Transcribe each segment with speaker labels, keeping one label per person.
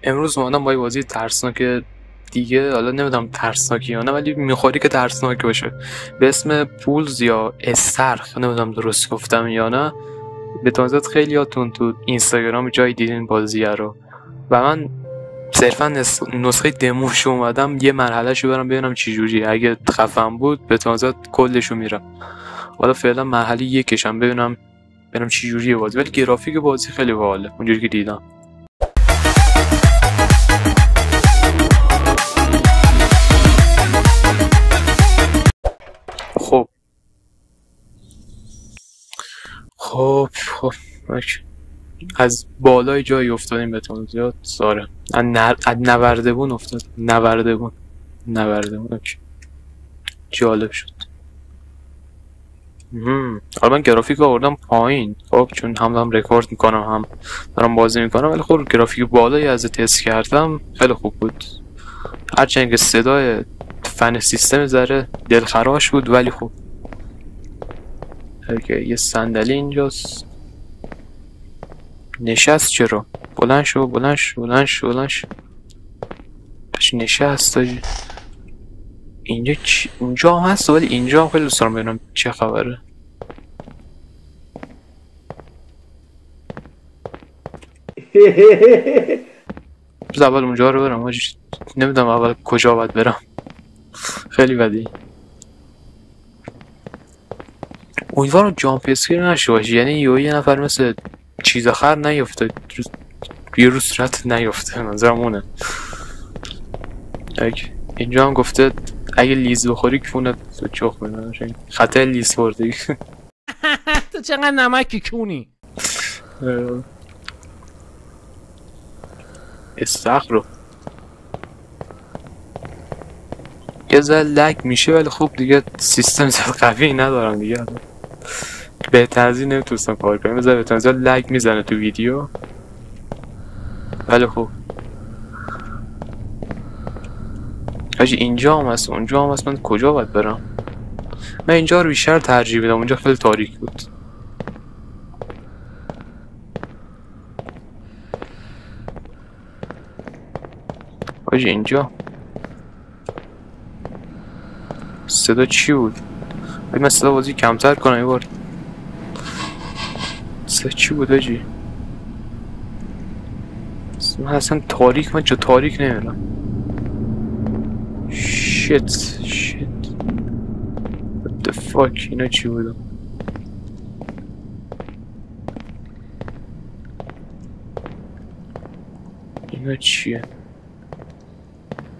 Speaker 1: امروز اومدم با یه بازی ترسناک دیگه، حالا نمیدونم ترسناکی یا نه ولی میخوری که ترسناک باشه، به اسم پولز یا استرخ، نمیدونم درست گفتم یا نه. به تازت خیلیاتون تو اینستاگرام جای دیدین بازیه رو و من صرفا نسخه دموشو اومدم یه مرحله شو برم ببینم چی جوریه. اگه خفن بود به تازت کلشو میرم. حالا فعلا مرحله یکشم ببینم چی جوریه بازی، ولی گرافیک بازی خیلی باحاله اونجوری که دیدم. خب از بالای جایی افتادیم بهتون زیاد ساره از نوردبون افتاد. نوردبون اوکی. جالب شد. حالا من گرافیک رو آوردم پایین، خب چون هم رکورد میکنم هم دارم بازی میکنم، ولی خب گرافیک بالایی از تست کردم خیلی خوب بود. هرچند که صدای فن سیستم ذره دلخراش بود ولی خوب. اوکی یه صندلی اینجاست. نشست چرا؟ بلند شو. نشست داری. اینجا چی؟ اونجا هم هست ولی اینجا هم خیلی دوست دارم ببینم چه خبره. بذار اول اونجا رو برم. نمیدونم اول کجا باید برم. خیلی بدی. امیدوارم جامپ اسکیر نشه باشه، یعنی یه نفر مثل چیز آخر نیفته، یه رو صورت نیفته. منظرم اونه. اینجا هم گفته اگه لیز بخوری کونت چخ می‌کنه. خطر لیز خوردی.
Speaker 2: تو چقدر نمکی کونی.
Speaker 1: استخر یه ذره لگ میشه ولی خوب دیگه سیستم زیاد قوی ندارم دیگه. بهتر از این نمیتونستم کار کنم. بهتر زیاد لگ میزنه تو ویدیو ولی خوب. اینجا هم هست اونجا هم هست. من کجا باید برم؟ من اینجا رو بیشتر ترجیح میدم. اونجا خیلی تاریک بود. اینجا صدا چی بود؟ من صدا بازی کمتر کنم یه بار. صدا چی بود آجی؟ من اصلا تاریک، من چه تاریک نمیرم. شیت what the fuck. اینا چی بودم؟ اینا چیه؟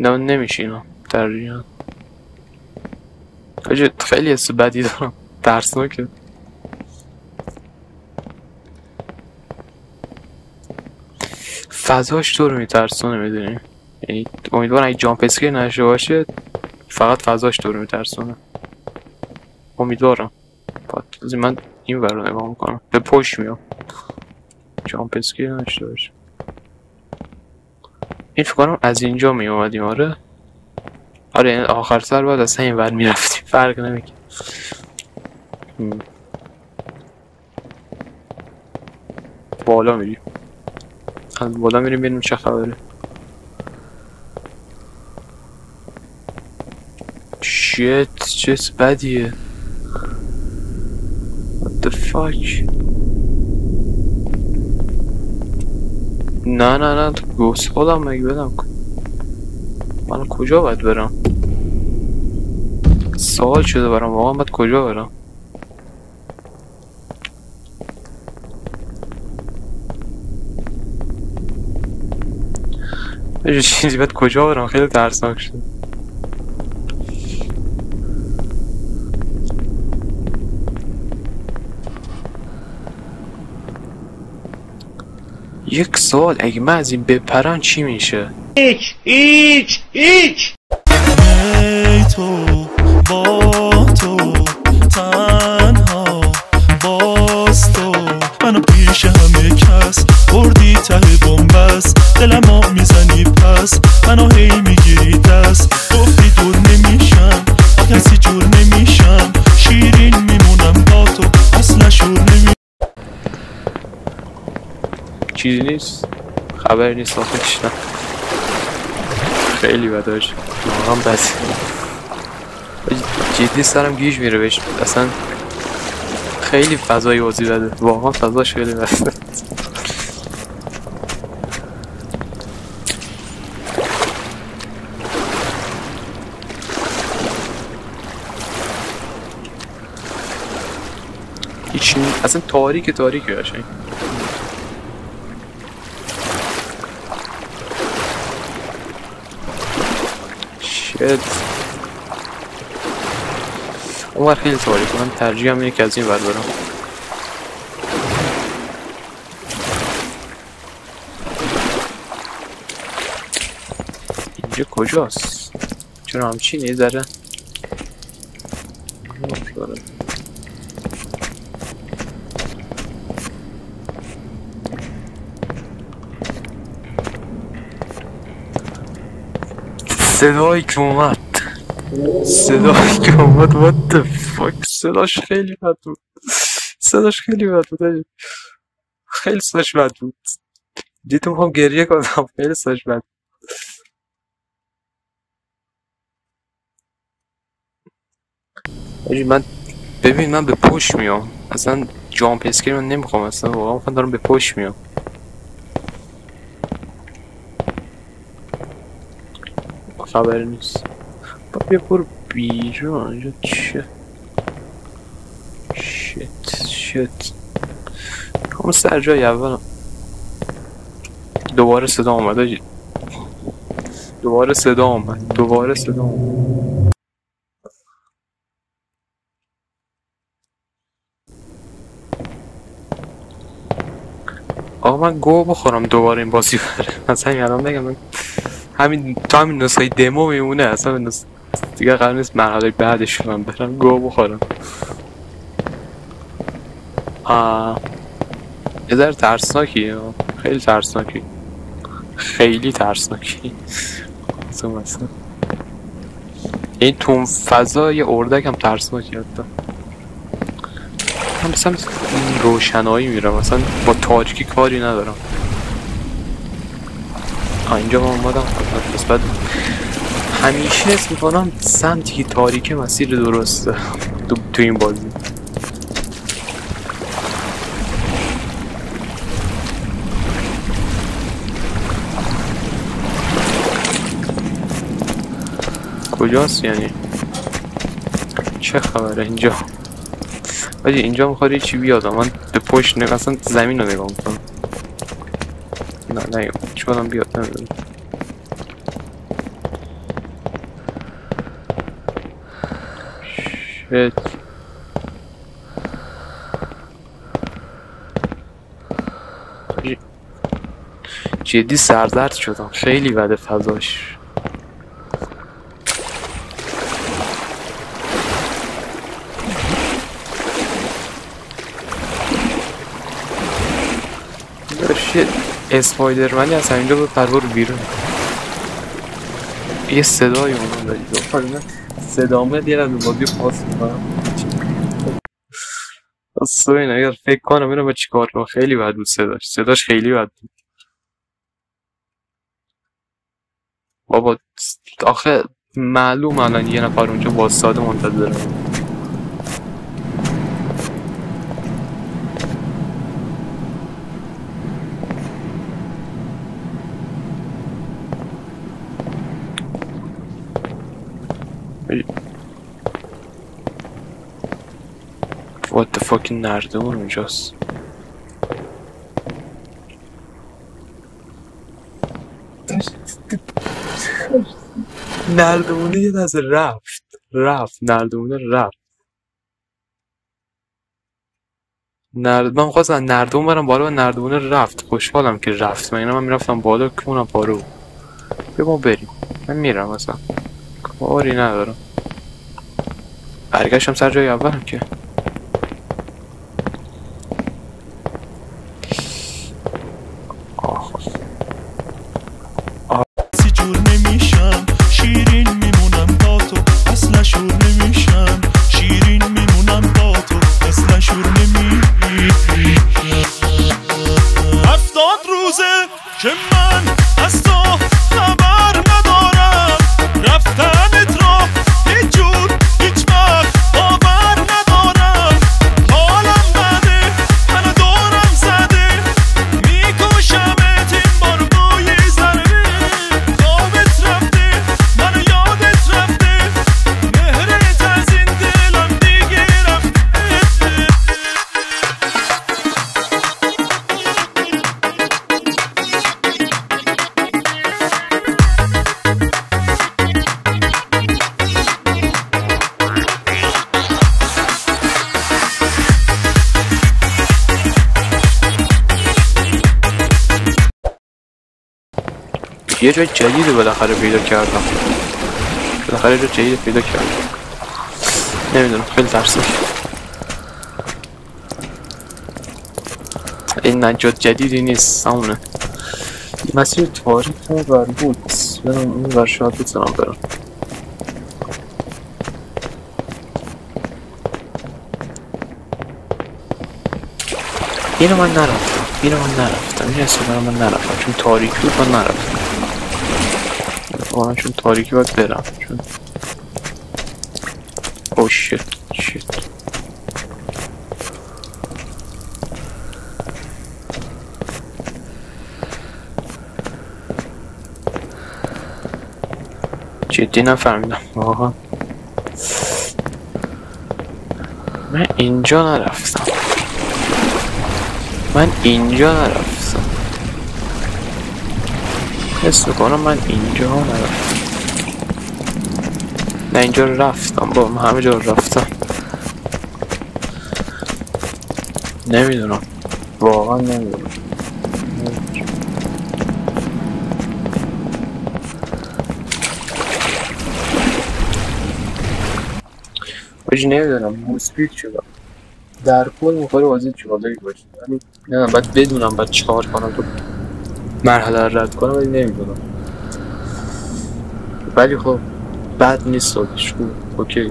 Speaker 1: نه نمیشه اینا تقریبا. خیلی حس بدی دارم. ترسناکه. فضاش تو رو میترسونه میدونی. یعنی امیدوارم اگه جامپ اسکیر نشه باشه، فقط فضاش تو رو میترسونه. امیدوارم. من این ور رو نگاه میکنم به پشت میام. جامپ اسکیر نشه باشه. این فکر کنم از اینجا می اومدیم. آره آخر سر بعد از این ور میرفتیم. فرق نمیکنه. بالا میریم. از بالا میریم ببینیم چه خبره. شیت چه بدیه. what the fuck. نه تو گوست خودم مگه بدم کن. من کجا باید برم؟ سوال شده برام واقعا باید کجا برم. چیزی باید کجا برم. خیلی ترسناک شد. یک سوال، اگه من از این بپرم چی میشه؟ هیچ
Speaker 3: ای تو با تو تنها باز تو منو پیش همه کس بردی ته بنبست. دلمو میزنی پس منو هی میگیری دست. گفتی دور نمیشم با کسی جور نمیشم. شیرین میمونم با تو اصلا شور نمی.
Speaker 1: چیزی نیست. خبری نیست آخه کشنم خیلی بداش واقعا بس جدی سرم گیج میره بهش اصلا خیلی فضای بازی بده واقعا فضاش خیلی بده هیچ اصلا تاریکه قشنگ شت اون خیلی تاریکه من ترجیحم اینه که از این ور برم اینجا کجاست؟ چرا همچینه یه ذره صدایی که اومد what the fuck صداش خیلی بد بود خیلی صداش بد بود دیدم هم گریه کنم خیلی صداش بد من ببین من به پشت میام اصلا جامپ اسکری من نمیخوام اصلا واقعا من دارم به پشت میام خبری نیست بیا برو بیرون اینجا چه شت همون سر جای اولم دوباره صدا آمد آقا من گو بخورم دوباره این بازی بره مثلا الان بگم من همین نسخه دمو میمونه اصلا دیگه قرار نیست مرحله بعدش من برم گو بخورم یه ذره ترسناکی خیلی ترسناکی مثلا این تو فضا یه اردک هم ترسناکی حتی من مثلا روشنایی میرم مثلا با تاریکی کاری ندارم اینجا ما اومدم بعد همیشه اسم میکنم سمتی که تاریکه مسیر درسته تو این بازی کجاست یعنی چه خبره اینجا ولی اینجا میخواد چی بیاد من به پشت اصلا زمین رو نگاه میکنم نه چی بادم بیاد نمیدونم جدی سردرد شدم خیلی بده فضاش اسپایدرمنی از همینجا بود پرور بیرون یه صدای اونم دارید صدا آمد یه رد بازی پاس میکنم اصلا این اگر فکر کنم اینو با چی کار کنم خیلی بد بود صداش خیلی بد بود بابا آخه معلوم الان یه نفر اونجا واسطاده منتظره What the fucking نردمون اونجاست نردمونه یه دست رفت نردمونه رفت من خواستم نردمون برم بالا و نردمونه رفت خوشحالم که رفت من میرفتم بالا که اونم پارو بیا ما بریم من میرم اصلا کاری ندارم برگشتم سر جای اولم که
Speaker 3: جور نمیشم شیرین میمونم با تو اصلا شور نمیشم شیرین میمونم با تو اصلا شور نمیشم 70 روزه که من از تو خبر ندارم، رفتنت رو هیچ جور هیچ وقت باور ندارم. حالم بده منو دورم زده، میکشمت این بار با یه ضربه. خوابت رفته منو یادت رفته، مهرت از این دلم دیگه رفته.
Speaker 1: یه جای جدید بالاخره پیدا کردم. بالاخره جای جدید پیدا کردم. نمیدونم، خیلی ترسناک. این نجات جدیدی نیست، همونه. مسیر تاریک بر بود. برم این بر شاید بتونم برم. اینو من نرفتم. این اصلا من نرفتم چون تاریکی بود. من نرفتم واقعا چون تاریکی باید برم. چون اوه شیت جدی نفهمیدم واقعا. من اینجا نرفتم. حس میکنم من اینجا نرفتم. نه اینجا رفتم، با من همه جا رفتم. نمیدونم واقعا نمیدونم. باشه نمیدونم موسپید شدم در کل میخوری بازی جالبی باشه. ولی نه باید بدونم باید چیکار کنم تو مرحله رو رد کنم، ولی نمیدونم. ولی خب بد نیست سادش خوب اوکی.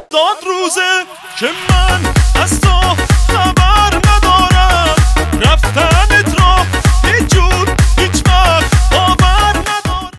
Speaker 3: داد روزه که من